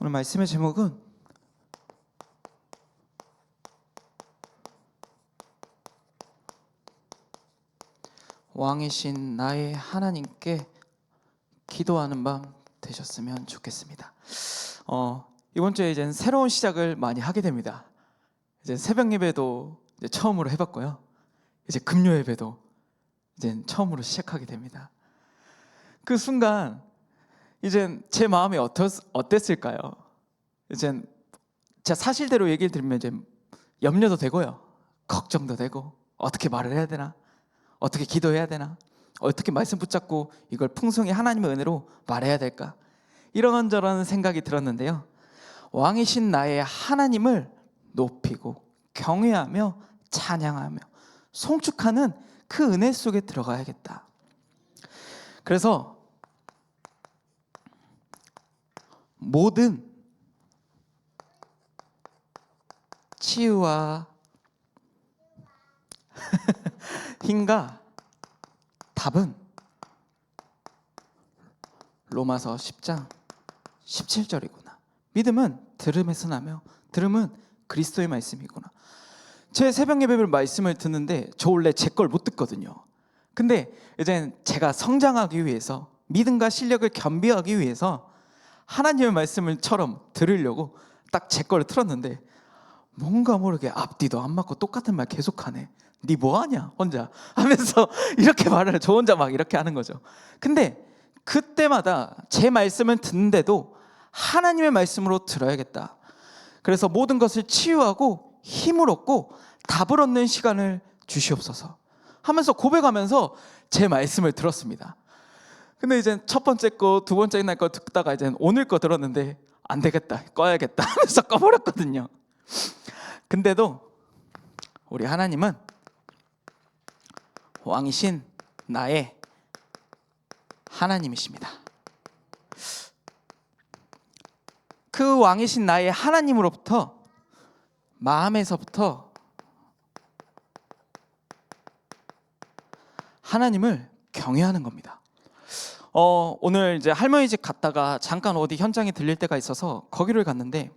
오늘 말씀의 제목은 왕이신 나의 하나님께 기도하는 밤 되셨으면 좋겠습니다. 이번 주에 이제 새로운 시작을 많이 하게 됩니다. 이제 새벽 예배도 이제 처음으로 해봤고요. 이제 금요 예배도 이제 처음으로 시작하게 됩니다. 그 순간 이제 제 마음이 어땠을까요? 이제 제가 사실대로 얘기를 드리면 이제 염려도 되고요, 걱정도 되고, 어떻게 말을 해야 되나, 어떻게 기도해야 되나, 어떻게 말씀 붙잡고 이걸 풍성히 하나님의 은혜로 말해야 될까, 이런저런 생각이 들었는데요. 왕이신 나의 하나님을 높이고 경외하며 찬양하며 송축하는 그 은혜 속에 들어가야겠다. 그래서 모든 치유와 힘과 답은 로마서 10장 17절이구나. 믿음은 들음에서 나며 들음은 그리스도의 말씀이구나. 제 새벽 예배를 말씀을 듣는데 저 원래 제 걸 못 듣거든요. 근데 이제 제가 성장하기 위해서, 믿음과 실력을 겸비하기 위해서 하나님의 말씀을처럼 들으려고 딱 제 거를 틀었는데 뭔가 모르게 앞뒤도 안 맞고 똑같은 말 계속하네. 니 뭐하냐 혼자 하면서 이렇게 말을, 저 혼자 막 이렇게 하는 거죠. 근데 그때마다 제 말씀을 듣는데도 하나님의 말씀으로 들어야겠다. 그래서 모든 것을 치유하고 힘을 얻고 답을 얻는 시간을 주시옵소서 하면서 고백하면서 제 말씀을 들었습니다. 근데 이제 첫 번째 거, 두 번째 날 거 듣다가 이제 오늘 거 들었는데 안 되겠다, 꺼야겠다 하면서 꺼버렸거든요. 근데도 우리 하나님은 왕이신 나의 하나님이십니다. 그 왕이신 나의 하나님으로부터, 마음에서부터 하나님을 경외하는 겁니다. 오늘 이제 할머니 집 갔다가 잠깐 어디 현장에 들릴 때가 있어서 거기를 갔는데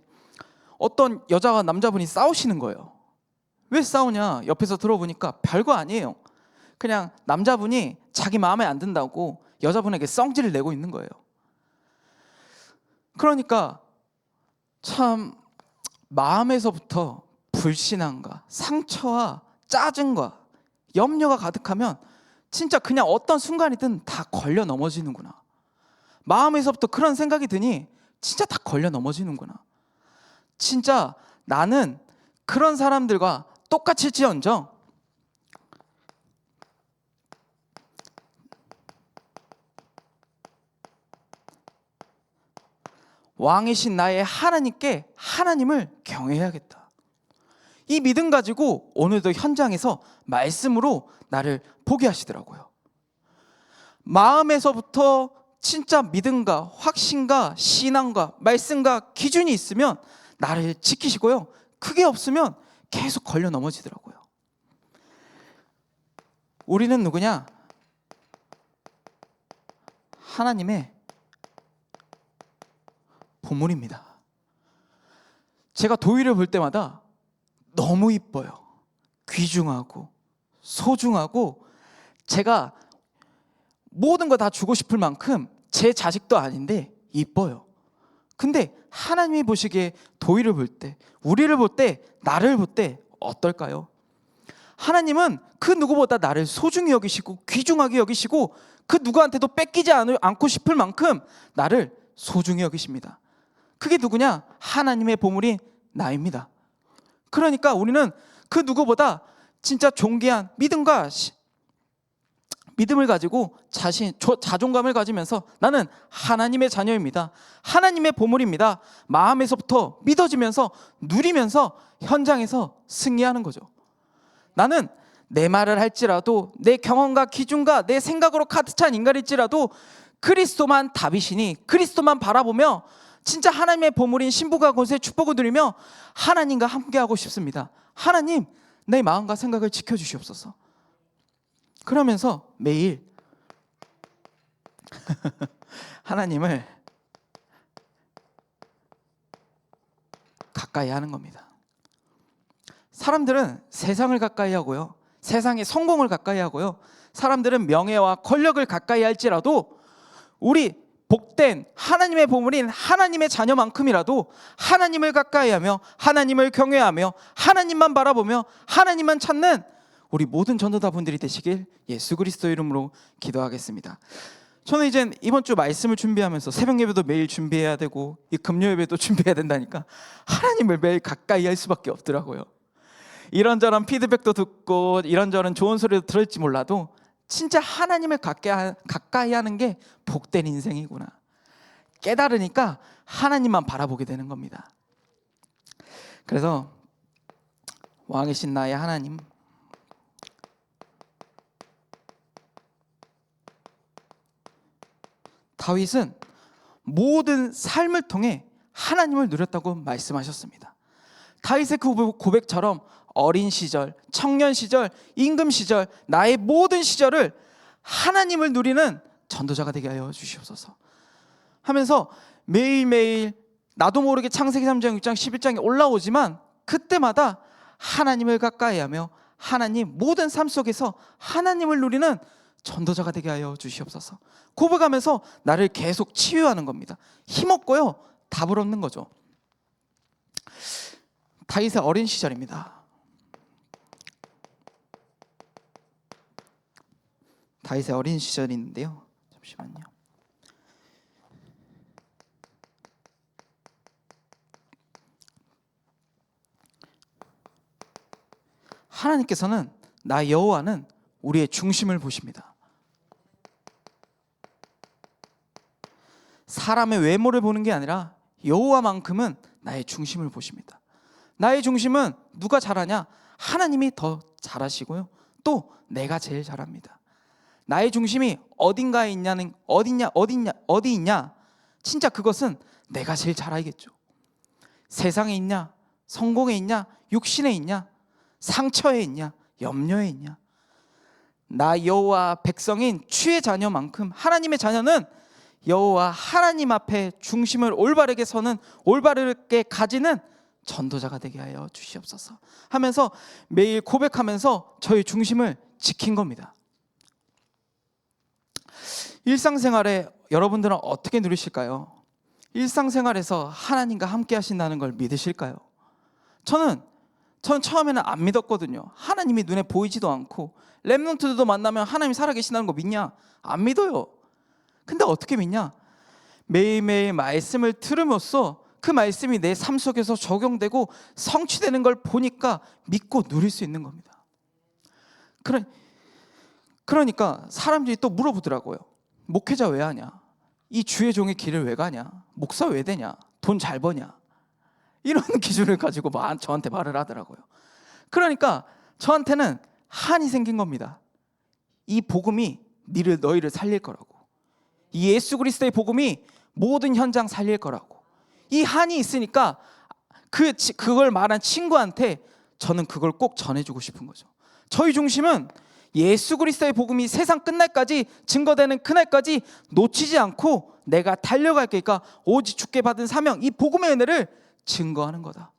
어떤 여자와 남자분이 싸우시는 거예요. 왜 싸우냐 옆에서 들어보니까 별거 아니에요. 그냥 남자분이 자기 마음에 안 든다고 여자분에게 썽질을 내고 있는 거예요. 그러니까 참 마음에서부터 불신앙과 상처와 짜증과 염려가 가득하면 진짜 그냥 어떤 순간이든 다 걸려 넘어지는구나. 마음에서부터 그런 생각이 드니 진짜 다 걸려 넘어지는구나. 진짜 나는 그런 사람들과 똑같을지언정 왕이신 나의 하나님께 하나님을 경외해야겠다. 이 믿음 가지고 오늘도 현장에서 말씀으로 나를 보게 하시더라고요. 마음에서부터 진짜 믿음과 확신과 신앙과 말씀과 기준이 있으면 나를 지키시고요, 그게 없으면 계속 걸려 넘어지더라고요. 우리는 누구냐? 하나님의 보물입니다. 제가 도희를 볼 때마다 너무 이뻐요. 귀중하고 소중하고 제가 모든 거 다 주고 싶을 만큼 제 자식도 아닌데 이뻐요. 근데 하나님이 보시기에 도희를 볼 때, 우리를 볼 때, 나를 볼 때 어떨까요? 하나님은 그 누구보다 나를 소중히 여기시고 귀중하게 여기시고 그 누구한테도 뺏기지 않고 싶을 만큼 나를 소중히 여기십니다. 그게 누구냐? 하나님의 보물인 나입니다. 그러니까 우리는 그 누구보다 진짜 존귀한 믿음을 가지고 자존감을 가지면서 나는 하나님의 자녀입니다. 하나님의 보물입니다. 마음에서부터 믿어지면서 누리면서 현장에서 승리하는 거죠. 나는 내 말을 할지라도, 내 경험과 기준과 내 생각으로 가득 찬 인간일지라도 그리스도만 답이시니 그리스도만 바라보며 진짜 하나님의 보물인 신부가 권세의 축복을 누리며 하나님과 함께하고 싶습니다. 하나님, 내 마음과 생각을 지켜주시옵소서. 그러면서 매일 하나님을 가까이 하는 겁니다. 사람들은 세상을 가까이 하고요, 세상의 성공을 가까이 하고요, 사람들은 명예와 권력을 가까이 할지라도 우리 복된 하나님의 보물인 하나님의 자녀만큼이라도 하나님을 가까이하며 하나님을 경외하며 하나님만 바라보며 하나님만 찾는 우리 모든 전도자분들이 되시길 예수 그리스도 이름으로 기도하겠습니다. 저는 이제 이번 주 말씀을 준비하면서 새벽 예배도 매일 준비해야 되고 이 금요 예배도 준비해야 된다니까 하나님을 매일 가까이 할 수밖에 없더라고요. 이런저런 피드백도 듣고 이런저런 좋은 소리도 들을지 몰라도 진짜 하나님을 가까이 하는 게 복된 인생이구나 깨달으니까 하나님만 바라보게 되는 겁니다. 그래서 왕이신 나의 하나님, 다윗은 모든 삶을 통해 하나님을 누렸다고 말씀하셨습니다. 다윗의 그 고백처럼 어린 시절, 청년 시절, 임금 시절, 나의 모든 시절을 하나님을 누리는 전도자가 되게 하여 주시옵소서 하면서 매일매일 나도 모르게 창세기 3장, 6장, 11장이 올라오지만 그때마다 하나님을 가까이하며 하나님 모든 삶 속에서 하나님을 누리는 전도자가 되게 하여 주시옵소서. 고백하면서 나를 계속 치유하는 겁니다. 힘없고요, 답을 얻는 거죠. 다윗의 어린 시절입니다. 다윗의 어린 시절이 있는데요, 잠시만요. 하나님께서는 나 여호와는 우리의 중심을 보십니다. 사람의 외모를 보는 게 아니라 여호와만큼은 나의 중심을 보십니다. 나의 중심은 누가 잘하냐? 하나님이 더 잘하시고요, 또 내가 제일 잘합니다. 나의 중심이 어딘가에 있냐는 어디 있냐? 진짜 그것은 내가 제일 잘 알겠죠. 세상에 있냐? 성공에 있냐? 육신에 있냐? 상처에 있냐? 염려에 있냐? 나 여호와 백성인 주의 자녀만큼 하나님의 자녀는 여호와 하나님 앞에 중심을 올바르게 서는, 올바르게 가지는 전도자가 되게 하여 주시옵소서 하면서 매일 고백하면서 저의 중심을 지킨 겁니다. 일상생활에 여러분들은 어떻게 누리실까요? 일상생활에서 하나님과 함께 하신다는 걸 믿으실까요? 저는 처음에는 안 믿었거든요. 하나님이 눈에 보이지도 않고 렘넌트들도 만나면 하나님 살아계신다는 거 믿냐? 안 믿어요. 근데 어떻게 믿냐? 매일매일 말씀을 들음으로써 그 말씀이 내 삶 속에서 적용되고 성취되는 걸 보니까 믿고 누릴 수 있는 겁니다. 그러니까 사람들이 또 물어보더라고요. 목회자 왜 하냐? 이 주의 종의 길을 왜 가냐? 목사 왜 되냐? 돈 잘 버냐? 이런 기준을 가지고 저한테 말을 하더라고요. 그러니까 저한테는 한이 생긴 겁니다. 이 복음이 너희를 살릴 거라고. 이 예수 그리스도의 복음이 모든 현장 살릴 거라고. 이 한이 있으니까 그걸 말한 친구한테 저는 그걸 꼭 전해주고 싶은 거죠. 저희 중심은 예수 그리스도의 복음이 세상 끝날까지 증거되는 그날까지 놓치지 않고 내가 달려갈 거니까 오직 주께 받은 사명, 이 복음의 은혜를 증거하는 거다.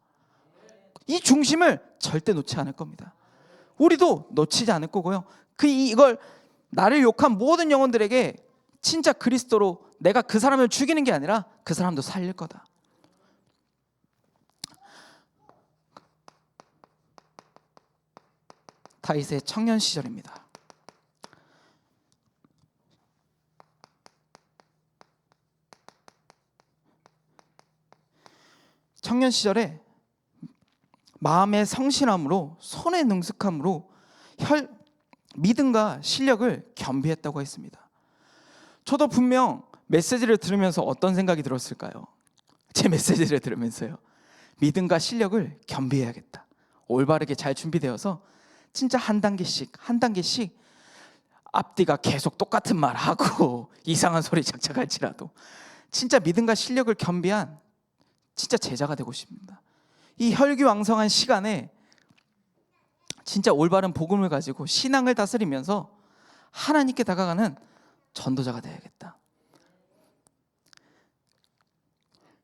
이 중심을 절대 놓지 않을 겁니다. 우리도 놓치지 않을 거고요. 이걸 나를 욕한 모든 영혼들에게 진짜 그리스도로 내가 그 사람을 죽이는 게 아니라 그 사람도 살릴 거다. 다윗의 청년 시절입니다. 청년 시절에 마음의 성실함으로, 손의 능숙함으로 믿음과 실력을 겸비했다고 했습니다. 저도 분명 메시지를 들으면서 어떤 생각이 들었을까요? 제 메시지를 들으면서요, 믿음과 실력을 겸비해야겠다. 올바르게 잘 준비되어서 진짜 한 단계씩 앞뒤가 계속 똑같은 말 하고 이상한 소리 착착할지라도 진짜 믿음과 실력을 겸비한 진짜 제자가 되고 싶습니다. 이 혈기왕성한 시간에 진짜 올바른 복음을 가지고 신앙을 다스리면서 하나님께 다가가는 전도자가 되어야겠다.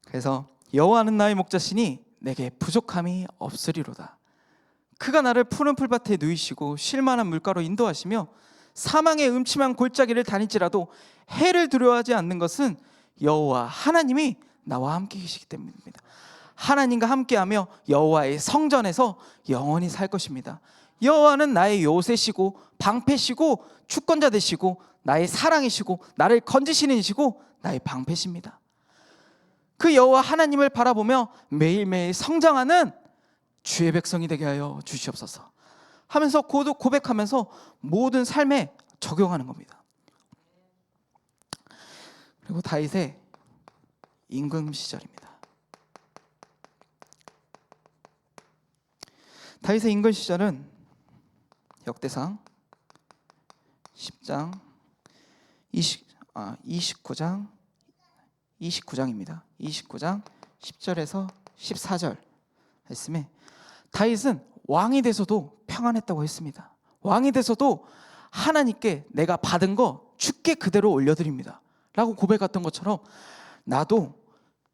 그래서 여호와는 나의 목자시니 내게 부족함이 없으리로다. 그가 나를 푸른 풀밭에 누이시고 쉴만한 물가로 인도하시며 사망의 음침한 골짜기를 다닐지라도 해를 두려워하지 않는 것은 여호와 하나님이 나와 함께 계시기 때문입니다. 하나님과 함께하며 여호와의 성전에서 영원히 살 것입니다. 여호와는 나의 요새시고 방패시고 주권자 되시고 나의 사랑이시고 나를 건지시는 이시고 나의 방패십니다. 그 여호와 하나님을 바라보며 매일매일 성장하는 주의 백성이 되게 하여 주시옵소서 하면서 고백하면서 모든 삶에 적용하는 겁니다. 그리고 다윗의 임금 시절입니다. 다윗의 임금 시절은 역대상 10장 29장 29장 10절에서 14절 말씀에 다윗은 왕이 돼서도 평안했다고 했습니다. 왕이 돼서도 하나님께 내가 받은 거 주께 그대로 올려드립니다 라고 고백했던 것처럼 나도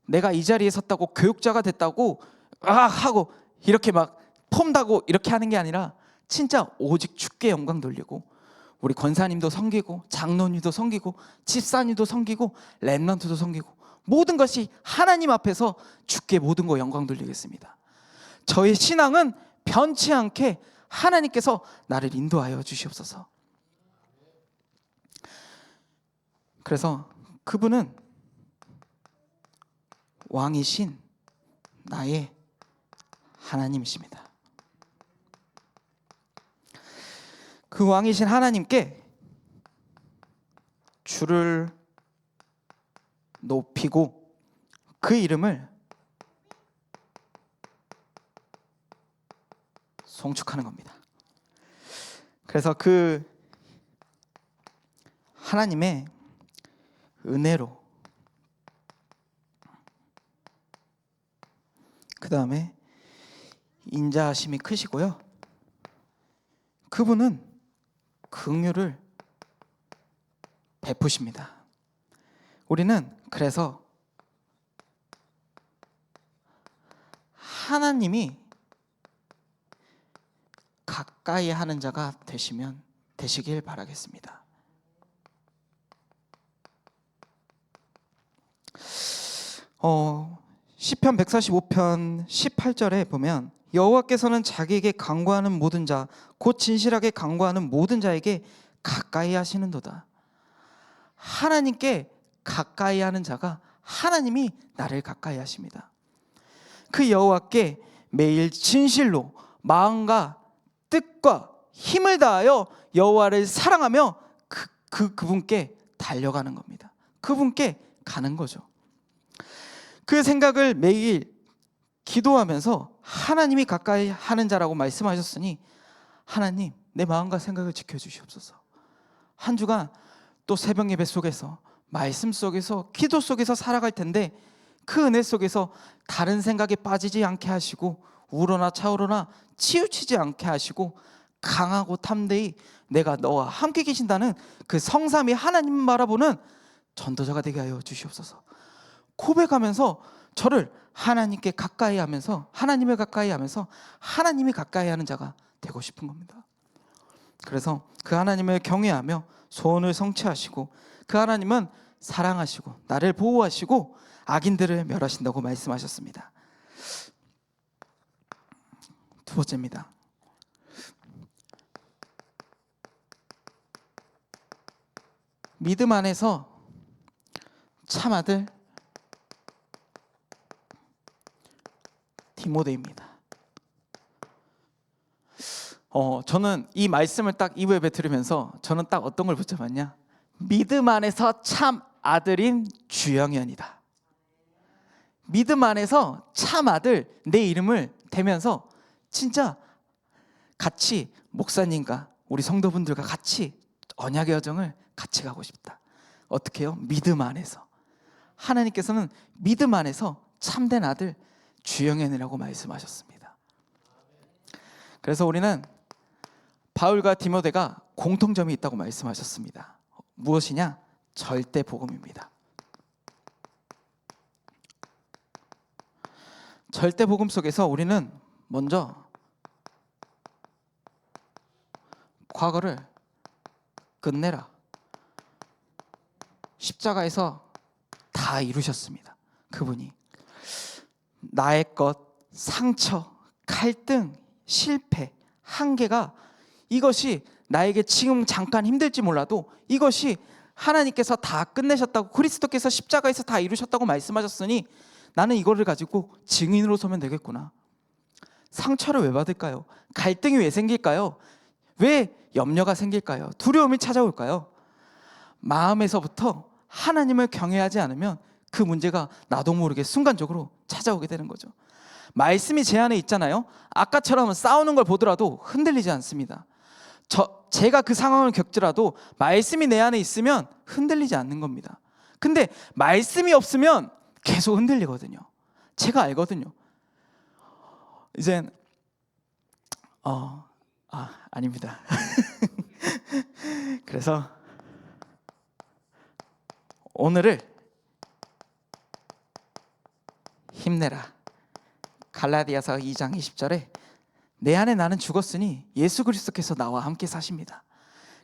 내가 이 자리에 섰다고 교육자가 됐다고 하고 이렇게 막 폼다고 이렇게 하는 게 아니라 진짜 오직 주께 영광 돌리고 우리 권사님도 섬기고 장로님도 섬기고 집사님도 섬기고 렘넌트도 섬기고 모든 것이 하나님 앞에서 주께 모든 거 영광 돌리겠습니다. 저의 신앙은 변치 않게 하나님께서 나를 인도하여 주시옵소서. 그래서 그분은 왕이신 나의 하나님이십니다. 그 왕이신 하나님께 주를 높이고 그 이름을 송축하는 겁니다. 그래서 그 하나님의 은혜로 그 다음에 인자하심이 크시고요. 그분은 긍휼을 베푸십니다. 우리는 그래서 하나님이 가까이 하는 자가 되시길 바라겠습니다. 시편 145편 18절에 보면 여호와께서는 자기에게 간구하는 모든 자 곧 진실하게 간구하는 모든 자에게 가까이 하시는도다. 하나님께 가까이 하는 자가 하나님이 나를 가까이 하십니다. 그 여호와께 매일 진실로 마음과 뜻과 힘을 다하여 여호와를 사랑하며 그분께 달려가는 겁니다. 그분께 가는 거죠. 그 생각을 매일 기도하면서 하나님이 가까이 하는 자라고 말씀하셨으니 하나님 내 마음과 생각을 지켜주시옵소서. 한 주간 또 새벽 예배 속에서 말씀 속에서 기도 속에서 살아갈 텐데 그 은혜 속에서 다른 생각에 빠지지 않게 하시고 우러나 차오르나 치우치지 않게 하시고 강하고 탐대히 내가 너와 함께 계신다는 그 성삼위 하나님 바라보는 전도자가 되게 하여 주시옵소서. 고백하면서 저를 하나님께 가까이 하면서 하나님을 가까이 하면서 하나님이 가까이 하는 자가 되고 싶은 겁니다. 그래서 그 하나님을 경외하며 소원을 성취하시고 그 하나님은 사랑하시고 나를 보호하시고 악인들을 멸하신다고 말씀하셨습니다. 두 번째입니다. 믿음 안에서 참아들 디모데입니다. 저는 이 말씀을 딱 2부 예배 들으면서 저는 딱 어떤 걸 붙잡았냐? 믿음 안에서 참 아들인 주영현이다. 믿음 안에서 참 아들 내 이름을 대면서 진짜 같이 목사님과 우리 성도분들과 같이 언약의 여정을 같이 가고 싶다. 어떻게 해요? 믿음 안에서. 하나님께서는 믿음 안에서 참된 아들 주영현이라고 말씀하셨습니다. 그래서 우리는 바울과 디모데가 공통점이 있다고 말씀하셨습니다. 무엇이냐? 절대 복음입니다. 절대 복음 속에서 우리는 먼저 과거를 끝내라. 십자가에서 다 이루셨습니다. 그분이 나의 것, 상처, 갈등, 실패, 한계가 이것이 나에게 지금 잠깐 힘들지 몰라도 이것이 하나님께서 다 끝내셨다고, 그리스도께서 십자가에서 다 이루셨다고 말씀하셨으니 나는 이거를 가지고 증인으로 서면 되겠구나. 상처를 왜 받을까요? 갈등이 왜 생길까요? 왜 염려가 생길까요? 두려움이 찾아올까요? 마음에서부터 하나님을 경외하지 않으면 그 문제가 나도 모르게 순간적으로 찾아오게 되는 거죠. 말씀이 제 안에 있잖아요. 아까처럼 싸우는 걸 보더라도 흔들리지 않습니다. 제가 그 상황을 겪더라도 말씀이 내 안에 있으면 흔들리지 않는 겁니다. 근데 말씀이 없으면 계속 흔들리거든요. 제가 알거든요. 이젠 아닙니다. 그래서 오늘을 힘내라. 갈라디아서 2장 20절에 내 안에 나는 죽었으니 예수 그리스도께서 나와 함께 사십니다.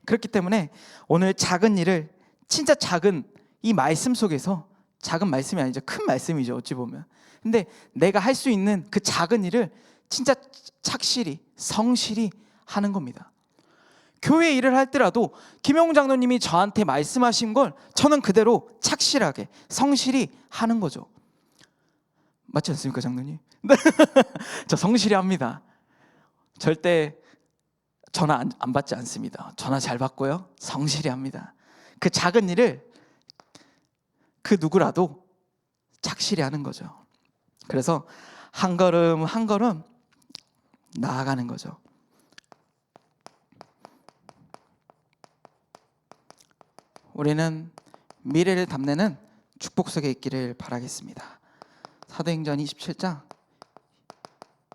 그렇기 때문에 오늘 작은 일을, 진짜 작은 이 말씀 속에서, 작은 말씀이 아니죠, 큰 말씀이죠 어찌 보면. 근데 내가 할 수 있는 그 작은 일을 진짜 착실히, 성실히 하는 겁니다. 교회 일을 할 때라도 김영웅 장로님이 저한테 말씀하신 걸 저는 그대로 착실하게, 성실히 하는 거죠. 맞지 않습니까, 장로님? 저 성실히 합니다. 절대 전화 안 받지 않습니다. 전화 잘 받고요, 성실히 합니다. 그 작은 일을 그 누구라도 착실히 하는 거죠. 그래서 한 걸음 한 걸음 나아가는 거죠. 우리는 미래를 담내는 축복 속에 있기를 바라겠습니다. 사도행전 27장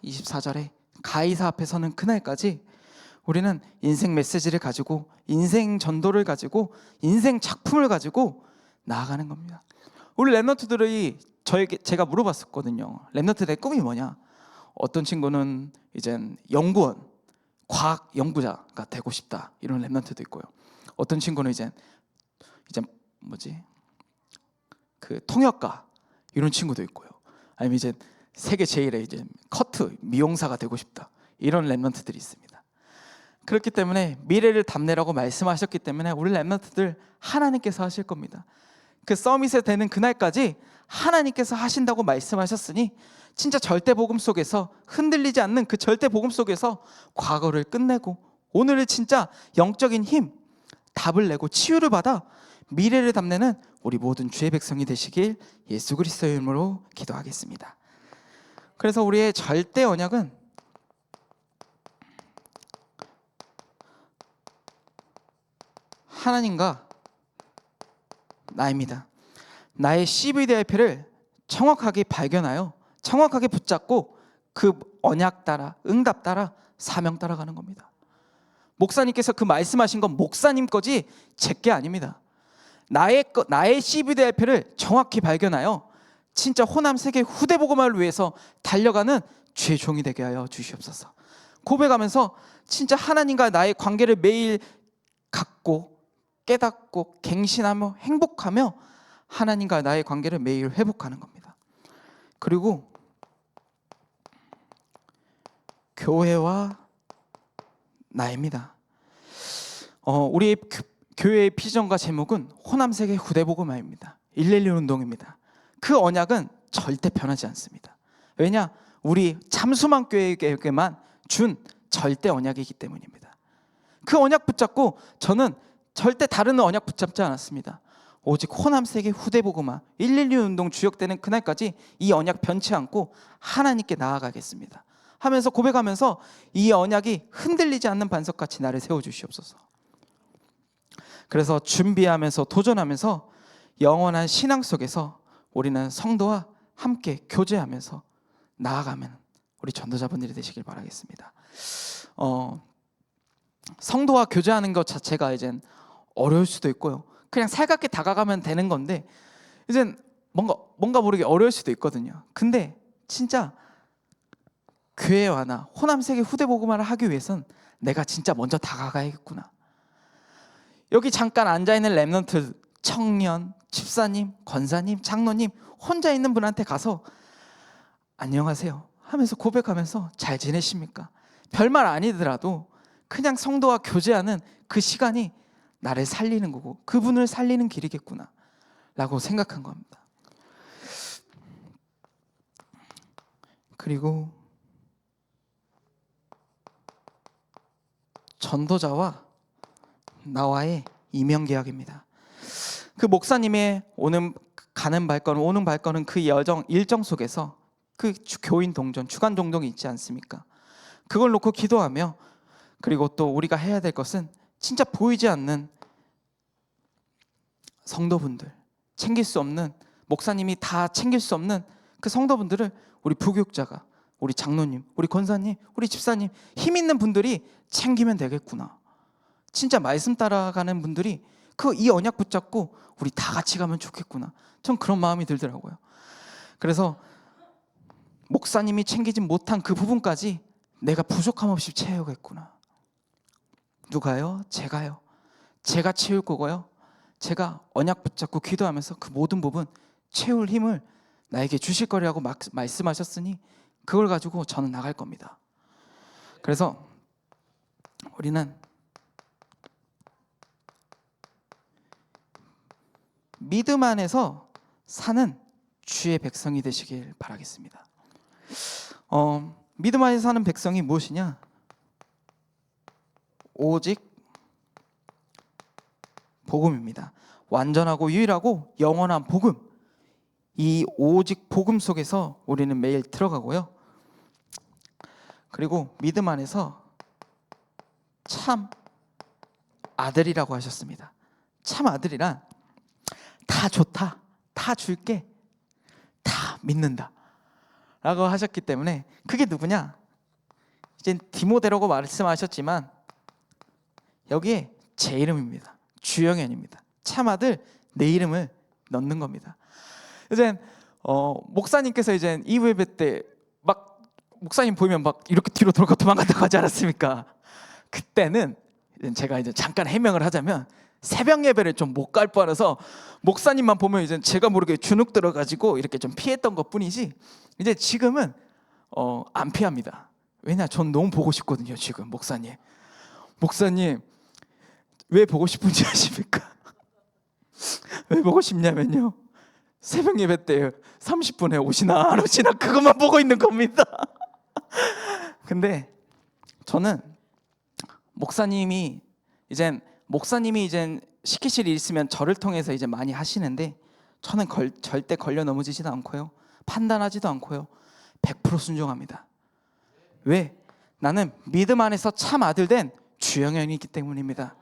24절에 가이사 앞에 서는 그날까지 우리는 인생 메시지를 가지고, 인생 전도를 가지고, 인생 작품을 가지고 나아가는 겁니다. 우리 랩런트들이 제가 물어봤었거든요. 랩런트들의 꿈이 뭐냐? 어떤 친구는 이젠 연구원, 과학 연구자가 되고 싶다, 이런 랩런트도 있고요. 어떤 친구는 이제 그 통역가, 이런 친구도 있고요. 아니면 이제 세계 제일의 이제 커트 미용사가 되고 싶다, 이런 랩런트들이 있습니다. 그렇기 때문에 미래를 담내라고 말씀하셨기 때문에 우리 랩런트들 하나님께서 하실 겁니다. 그 서밋에 되는 그날까지 하나님께서 하신다고 말씀하셨으니 진짜 절대 복음 속에서 흔들리지 않는 그 절대 복음 속에서 과거를 끝내고 오늘을 진짜 영적인 힘, 답을 내고 치유를 받아 미래를 담내는 우리 모든 주의 백성이 되시길 예수 그리스도의 이름으로 기도하겠습니다. 그래서 우리의 절대 언약은 하나님과 나입니다. 나의 CVDIP를 정확하게 발견하여 정확하게 붙잡고 그 언약 따라, 응답 따라, 사명 따라가는 겁니다. 목사님께서 그 말씀하신 건 목사님 거지 제 게 아닙니다. 나의 CVDIP를 정확히 발견하여 진짜 호남 세계 후대 복음화를 위해서 달려가는 주의 종이 되게 하여 주시옵소서. 고백하면서 진짜 하나님과 나의 관계를 매일 갖고 깨닫고 갱신하며 행복하며 하나님과 나의 관계를 매일 회복하는 겁니다. 그리고 교회와 나입니다. 우리 교회의 비전과 제목은 호남세계 후대복음화입니다. 111 운동입니다. 그 언약은 절대 변하지 않습니다. 왜냐? 우리 참수만 교회에게만 준 절대 언약이기 때문입니다. 그 언약 붙잡고 저는 절대 다른 언약 붙잡지 않았습니다. 오직 호남세계 후대복음화 112 운동 주역되는 그날까지 이 언약 변치 않고 하나님께 나아가겠습니다 하면서 고백하면서 이 언약이 흔들리지 않는 반석같이 나를 세워주시옵소서. 그래서 준비하면서 도전하면서 영원한 신앙 속에서 우리는 성도와 함께 교제하면서 나아가면 우리 전도자분들이 되시길 바라겠습니다. 성도와 교제하는 것 자체가 이젠 어려울 수도 있고요. 그냥 살갑게 다가가면 되는 건데 이젠 뭔가 모르게 어려울 수도 있거든요. 근데 진짜 교회와나 호남세계 후대 복음화를 하기 위해선 내가 진짜 먼저 다가가야겠구나. 여기 잠깐 앉아있는 렘넌트 청년, 집사님, 권사님, 장로님 혼자 있는 분한테 가서 안녕하세요 하면서 고백하면서 잘 지내십니까? 별말 아니더라도 그냥 성도와 교제하는 그 시간이 나를 살리는 거고 그분을 살리는 길이겠구나 라고 생각한 겁니다. 그리고 전도자와 나와의 이명계약입니다. 그 목사님의 가는 발걸음 오는 발걸음 그 일정 속에서 그 교인 동전 주간 동정이 있지 않습니까? 그걸 놓고 기도하며 그리고 또 우리가 해야 될 것은 진짜 보이지 않는 성도분들, 챙길 수 없는 목사님이 다 챙길 수 없는 그 성도분들을 우리 부교육자가, 우리 장로님, 우리 권사님, 우리 집사님 힘 있는 분들이 챙기면 되겠구나. 진짜 말씀 따라가는 분들이 이 언약 붙잡고 우리 다 같이 가면 좋겠구나. 전 그런 마음이 들더라고요. 그래서 목사님이 챙기지 못한 그 부분까지 내가 부족함 없이 채우겠구나. 누가요? 제가요. 제가 채울 거고요. 제가 언약 붙잡고 기도하면서 그 모든 부분 채울 힘을 나에게 주실 거라고 말씀하셨으니 그걸 가지고 저는 나갈 겁니다. 그래서 우리는 믿음 안에서 사는 주의 백성이 되시길 바라겠습니다. 믿음 안에서 사는 백성이 무엇이냐? 오직 복음입니다. 완전하고 유일하고 영원한 복음. 이 오직 복음 속에서 우리는 매일 들어가고요. 그리고 믿음 안에서 참 아들이라고 하셨습니다. 참 아들이란 다 좋다, 다 줄게, 다 믿는다 라고 하셨기 때문에 그게 누구냐? 이제 디모데라고 말씀하셨지만 여기에 제 이름입니다. 주영현입니다. 참 아들 내 이름을 넣는 겁니다. 이제 목사님께서 이제 2부 예배 때 막 목사님 보이면 막 이렇게 뒤로 돌고 도망간다고 하지 않았습니까? 그때는 제가 이제 잠깐 해명을 하자면 새벽 예배를 좀 못 갈 뻔해서 목사님만 보면 이제 제가 모르게 주눅 들어가지고 이렇게 좀 피했던 것뿐이지 이제 지금은 안 피합니다. 왜냐? 전 너무 보고 싶거든요. 지금 목사님 왜 보고 싶은지 아십니까? 왜 보고 싶냐면요, 새벽 예배 때 30분에 오시나 안 오시나 그것만 보고 있는 겁니다. 근데 저는 목사님이 이제 시키실 일 있으면 저를 통해서 이제 많이 하시는데 저는 절대 걸려 넘어지지도 않고요, 판단하지도 않고요, 100% 순종합니다. 왜? 나는 믿음 안에서 참 아들 된 주영현이 있기 때문입니다.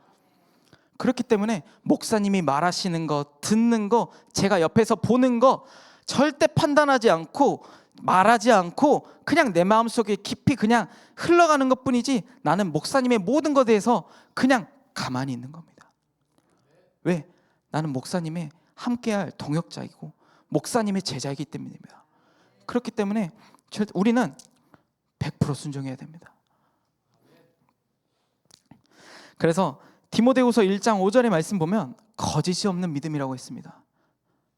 그렇기 때문에 목사님이 말하시는 거, 듣는 거, 제가 옆에서 보는 거 절대 판단하지 않고 말하지 않고 그냥 내 마음속에 깊이 그냥 흘러가는 것뿐이지 나는 목사님의 모든 것에 대해서 그냥 가만히 있는 겁니다. 왜? 나는 목사님의 함께할 동역자이고 목사님의 제자이기 때문입니다. 그렇기 때문에 우리는 100% 순종해야 됩니다. 그래서 디모데후서 1장 5절의 말씀 보면 거짓이 없는 믿음이라고 했습니다.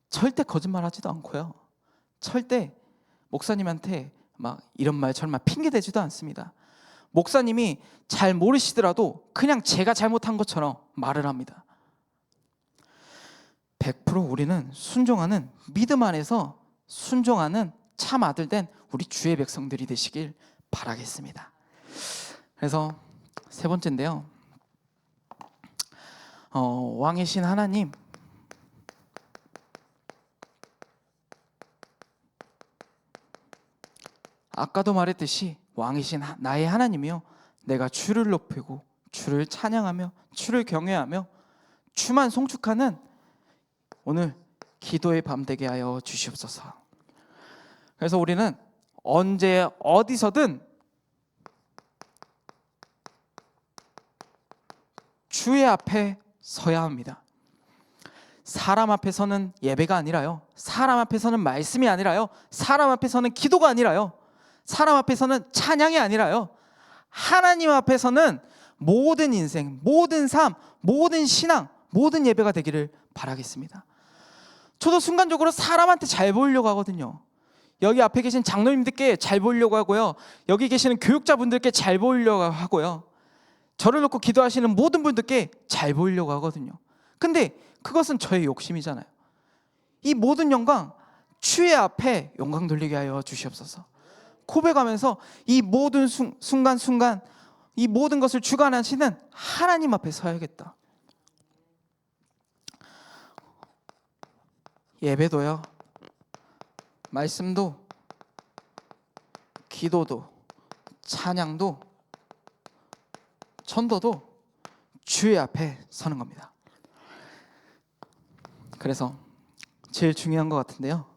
절대 거짓말하지도 않고요, 절대 목사님한테 막 이런 말 저런 말 핑계 대지도 않습니다. 목사님이 잘 모르시더라도 그냥 제가 잘못한 것처럼 말을 합니다. 100% 우리는 순종하는, 믿음 안에서 순종하는 참 아들 된 우리 주의 백성들이 되시길 바라겠습니다. 그래서 세 번째인데요, 왕이신 하나님, 아까도 말했듯이 왕이신 나의 하나님이요, 내가 주를 높이고 주를 찬양하며 주를 경외하며 주만 송축하는 오늘 기도의 밤 되게 하여 주시옵소서. 그래서 우리는 언제 어디서든 주의 앞에 서야 합니다. 사람 앞에서는 예배가 아니라요, 사람 앞에서는 말씀이 아니라요, 사람 앞에서는 기도가 아니라요, 사람 앞에서는 찬양이 아니라요, 하나님 앞에서는 모든 인생, 모든 삶, 모든 신앙, 모든 예배가 되기를 바라겠습니다. 저도 순간적으로 사람한테 잘 보이려고 하거든요. 여기 앞에 계신 장로님들께 잘 보이려고 하고요, 여기 계시는 교육자분들께 잘 보이려고 하고요, 저를 놓고 기도하시는 모든 분들께 잘 보이려고 하거든요. 근데 그것은 저의 욕심이잖아요. 이 모든 영광 주의 앞에 영광 돌리게 하여 주시옵소서. 고백하면서 이 모든 순간순간 이 모든 것을 주관하시는 하나님 앞에 서야겠다. 예배도요, 말씀도, 기도도, 찬양도, 전도도 주의 앞에 서는 겁니다. 그래서 제일 중요한 것 같은데요,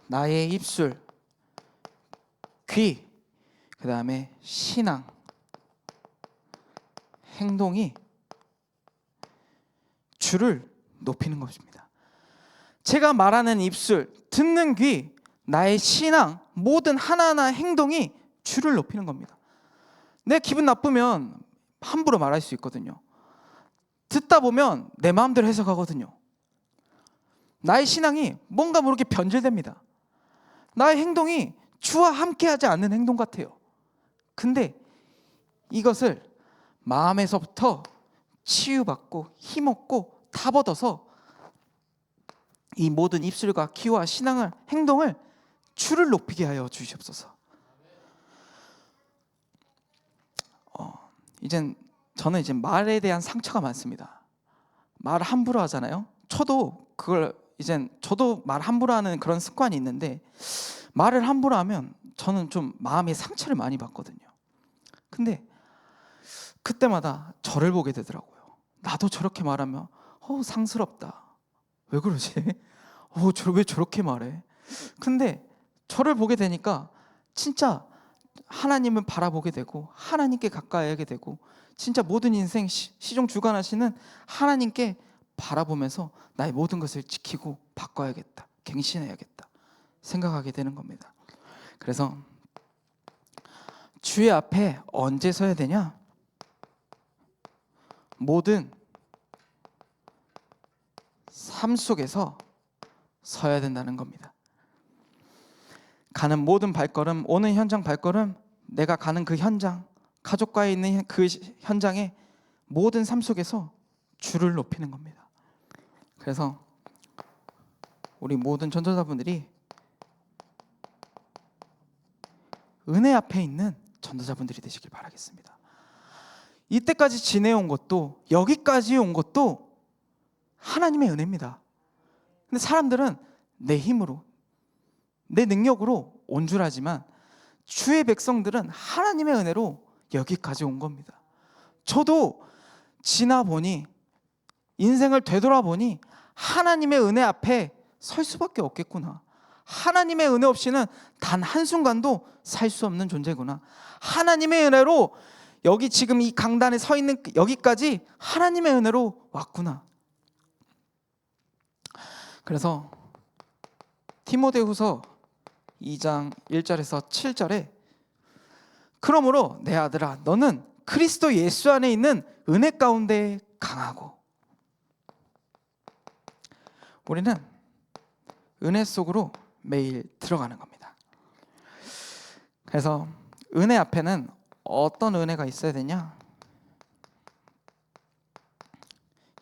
나의 입술, 귀, 그 다음에 신앙, 행동이 주를 높이는 것입니다. 제가 말하는 입술, 듣는 귀, 나의 신앙, 모든 하나하나 행동이 주를 높이는 겁니다. 내 기분 나쁘면 함부로 말할 수 있거든요. 듣다 보면 내 마음대로 해석하거든요. 나의 신앙이 뭔가 모르게 변질됩니다. 나의 행동이 주와 함께하지 않는 행동 같아요. 근데 이것을 마음에서부터 치유받고 힘없고 다 벗어서 이 모든 입술과 귀와 신앙을, 행동을 주를 높이게 하여 주시옵소서. 저는 이제 말에 대한 상처가 많습니다. 말 함부로 하잖아요. 저도 말 함부로 하는 그런 습관이 있는데, 말을 함부로 하면 저는 좀 마음에 상처를 많이 받거든요. 근데 그때마다 저를 보게 되더라고요. 나도 저렇게 말하면 상스럽다. 왜 그러지? 왜 저렇게 말해? 근데 저를 보게 되니까 진짜 하나님을 바라보게 되고 하나님께 가까이 하게 되고, 진짜 모든 인생 시종 주관하시는 하나님께 바라보면서 나의 모든 것을 지키고 바꿔야겠다, 갱신해야겠다 생각하게 되는 겁니다. 그래서 주의 앞에 언제 서야 되냐? 모든 삶 속에서 서야 된다는 겁니다. 가는 모든 발걸음, 오는 현장 발걸음, 내가 가는 그 현장, 가족과의 있는 그 현장의 모든 삶 속에서 주를 높이는 겁니다. 그래서 우리 모든 전도자분들이 은혜 앞에 있는 전도자분들이 되시길 바라겠습니다. 이때까지 지내온 것도, 여기까지 온 것도 하나님의 은혜입니다. 근데 사람들은 내 힘으로, 내 능력으로 온 줄 알지만 주의 백성들은 하나님의 은혜로 여기까지 온 겁니다. 저도 지나보니, 인생을 되돌아보니 하나님의 은혜 앞에 설 수밖에 없겠구나. 하나님의 은혜 없이는 단 한순간도 살 수 없는 존재구나. 하나님의 은혜로 여기 지금 이 강단에 서 있는 여기까지 하나님의 은혜로 왔구나. 그래서 디모데후서 2장 1절에서 7절에 그러므로 내 아들아, 너는 그리스도 예수 안에 있는 은혜 가운데 강하고. 우리는 은혜 속으로 매일 들어가는 겁니다. 그래서 은혜 앞에는 어떤 은혜가 있어야 되냐?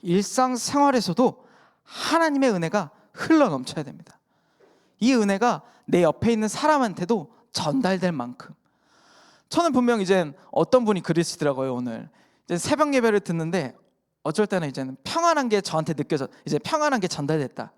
일상생활에서도 하나님의 은혜가 흘러 넘쳐야 됩니다. 이 은혜가 내 옆에 있는 사람한테도 전달될 만큼. 저는 분명 이제 어떤 분이 그러시더라고요. 오늘 이제 새벽 예배를 듣는데 어쩔 때는 이제는 평안한 게 저한테 이제 평안한 게 전달됐다.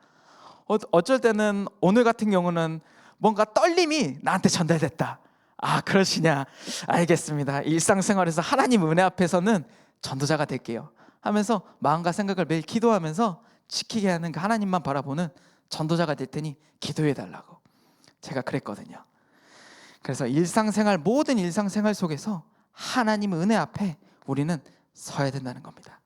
어쩔 때는 오늘 같은 경우는 뭔가 떨림이 나한테 전달됐다. 아, 그러시냐? 알겠습니다. 일상생활에서 하나님 은혜 앞에서는 전도자가 될게요 하면서 마음과 생각을 매일 기도하면서 지키게 하는 그 하나님만 바라보는 전도자가 될 테니 기도해 달라고 제가 그랬거든요. 그래서 모든 일상생활 속에서 하나님 은혜 앞에 우리는 서야 된다는 겁니다.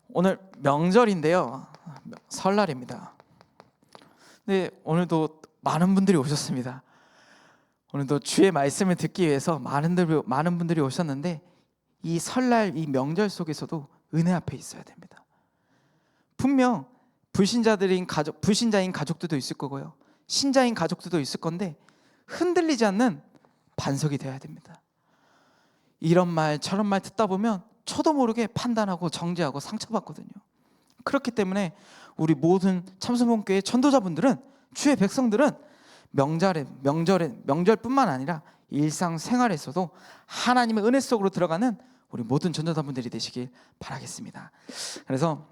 오늘 명절인데요, 설날입니다. 네, 오늘도 많은 분들이 오셨습니다. 오늘도 주의 말씀을 듣기 위해서 많은 분들이 오셨는데, 이 설날 이 명절 속에서도 은혜 앞에 있어야 됩니다. 분명 불신자인 가족들도 있을 거고요, 신자인 가족들도 있을 건데 흔들리지 않는 반석이 되어야 됩니다. 이런 말 저런 말 듣다 보면 저도 모르게 판단하고 정죄하고 상처받거든요. 그렇기 때문에 우리 모든 참수목교회 전도자분들은, 주의 백성들은 명절뿐만 아니라 일상생활에서도 하나님의 은혜 속으로 들어가는 우리 모든 전도자분들이 되시길 바라겠습니다. 그래서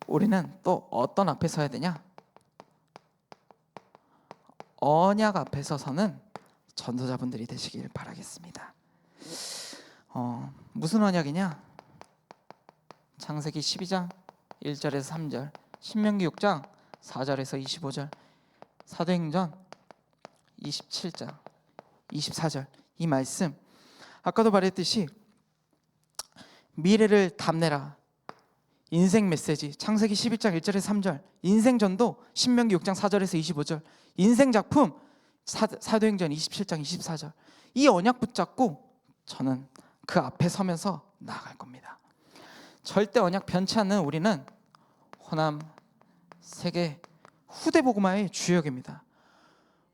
우리는 또 어떤 앞에 서야 되냐? 언약 앞에 서서는 전도자분들이 되시길 바라겠습니다. 무슨 언약이냐? 창세기 12장 1절에서 3절, 신명기 6장 4절에서 25절, 사도행전 27장 24절, 이 말씀 아까도 말했듯이 미래를 담내라, 인생 메시지 창세기 11장 1절에서 3절, 인생 전도 신명기 6장 4절에서 25절, 인생 작품 사도행전 27장 24절, 이 언약 붙잡고 저는 그 앞에 서면서 나아갈 겁니다. 절대 언약 변치 않는 우리는 호남 세계 후대 복음화의 주역입니다.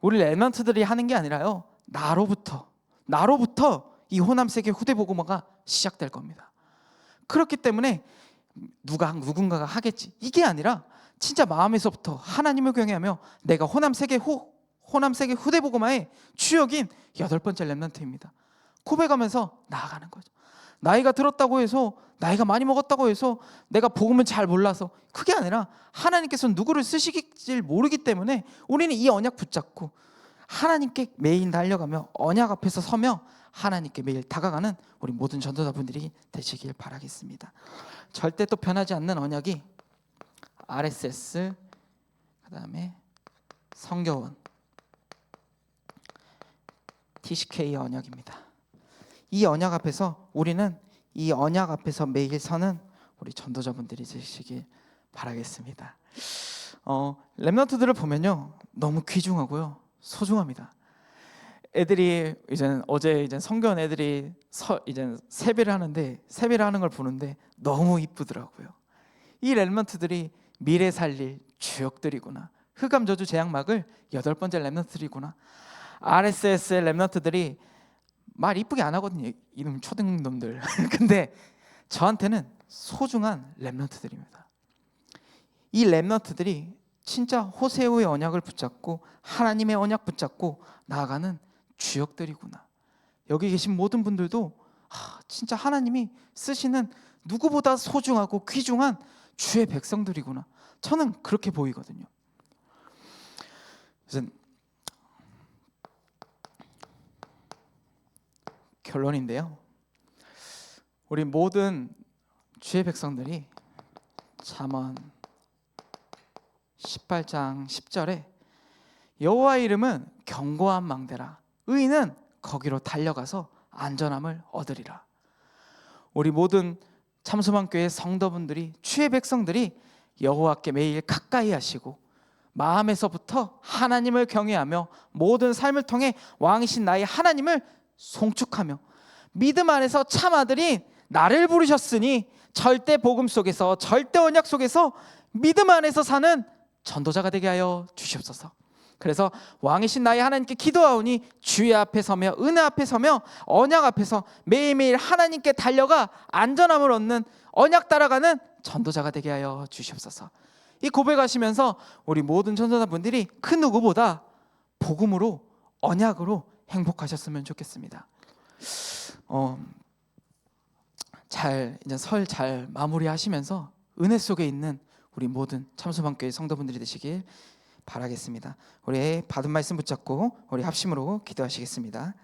우리 랩런트들이 하는 게 아니라요, 나로부터 이 호남 세계 후대 복음화가 시작될 겁니다. 그렇기 때문에 누군가가 하겠지, 이게 아니라 진짜 마음에서부터 하나님을 경외하며 내가 호남 세계 후대 복음화의 주역인 8번째 랩런트입니다. 고백하면서 나아가는 거죠. 나이가 들었다고 해서, 나이가 많이 먹었다고 해서 내가 복음을 잘 몰라서, 그게 아니라 하나님께서 누구를 쓰시길 모르기 때문에 우리는 이 언약 붙잡고 하나님께 매일 달려가며 언약 앞에서 서며 하나님께 매일 다가가는 우리 모든 전도자분들이 되시길 바라겠습니다. 절대 또 변하지 않는 언약이 RSS, 그다음에 성교원, TCK 언약입니다. 이 언약 앞에서 우리는 이 언약 앞에서 매일 서는 우리 전도자분들이 되시길 바라겠습니다. 랩런트들을 보면요, 너무 귀중하고요, 소중합니다. 애들이 어제 성교원 애들이 이제 세배를 하는 걸 보는데 너무 이쁘더라고요. 이 랩런트들이 미래 살릴 주역들이구나. 흑암저주 재앙막을 8번째 랩런트들이구나. RSS의 랩런트들이 말 이쁘게 안 하거든요, 이놈 초등놈들. 근데 저한테는 소중한 랩런트들입니다. 이 랩런트들이 진짜 호세오의 언약을 붙잡고 하나님의 언약 붙잡고 나아가는 주역들이구나. 여기 계신 모든 분들도 진짜 하나님이 쓰시는 누구보다 소중하고 귀중한 주의 백성들이구나. 저는 그렇게 보이거든요. 그래서 결론인데요, 우리 모든 주의 백성들이 잠언 18장 10절에 여호와의 이름은 견고한 망대라, 의인은 거기로 달려가서 안전함을 얻으리라. 우리 모든 참소망교회 성도분들이, 주의 백성들이 여호와께 매일 가까이 하시고 마음에서부터 하나님을 경외하며 모든 삶을 통해 왕이신 나의 하나님을 송축하며 믿음 안에서 참 아들인 나를 부르셨으니 절대 복음 속에서, 절대 언약 속에서 믿음 안에서 사는 전도자가 되게 하여 주시옵소서. 그래서 왕이신 나의 하나님께 기도하오니 주의 앞에 서며 은혜 앞에 서며 언약 앞에서 매일매일 하나님께 달려가 안전함을 얻는, 언약 따라가는 전도자가 되게 하여 주시옵소서. 이 고백하시면서 우리 모든 전도자분들이 그 누구보다 복음으로, 언약으로 행복하셨으면 좋겠습니다. 이제 설 잘 마무리하시면서 은혜 속에 있는 우리 모든 참소망교회 성도분들이 되시길 바라겠습니다. 우리 받은 말씀 붙잡고 우리 합심으로 기도하시겠습니다.